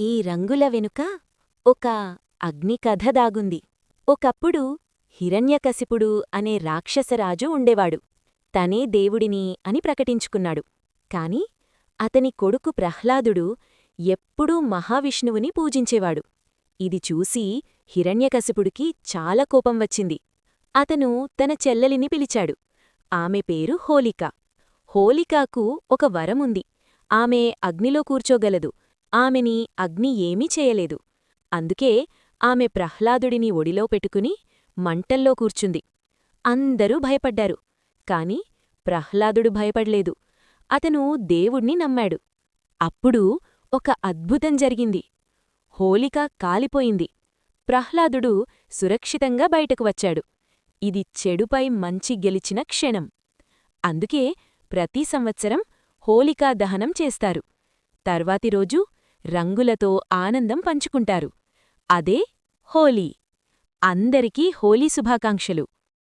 ఈ రంగుల వెనుక ఒక అగ్నికథ దాగుంది. ఒకప్పుడు హిరణ్యకశిపుడు అనే రాక్షసరాజు ఉండేవాడు. తనే దేవుడిని అని ప్రకటించుకున్నాడు. కాని అతని కొడుకు ప్రహ్లాదుడు ఎప్పుడూ మహావిష్ణువుని పూజించేవాడు. ఇది చూసి హిరణ్యకశిపుడికి చాలా కోపం వచ్చింది. అతను తన చెల్లెలిని పిలిచాడు. ఆమె పేరు హోలిక. హోలికాకు ఒక వరముంది. ఆమె అగ్నిలో కూర్చోగలదు. ఆమెని అగ్ని ఏమీ చేయలేదు. అందుకే ఆమె ప్రహ్లాదుడిని ఒడిలో పెట్టుకుని మంటల్లో కూర్చుంది. అందరూ భయపడ్డారు. కాని ప్రహ్లాదుడు భయపడ్లేదు. అతను దేవుణ్ణి నమ్మాడు. అప్పుడు ఒక అద్భుతం జరిగింది. హోలిక కాలిపోయింది. ప్రహ్లాదుడు సురక్షితంగా బయటకు వచ్చాడు. ఇది చెడుపై మంచి గెలిచిన క్షణం. అందుకే ప్రతి సంవత్సరం హోలికా దహనం చేస్తారు. తర్వాతి రోజు రంగులతో ఆనందం పంచుకుంటారు. అదే హోలీ. అందరికీ హోలీ శుభాకాంక్షలు.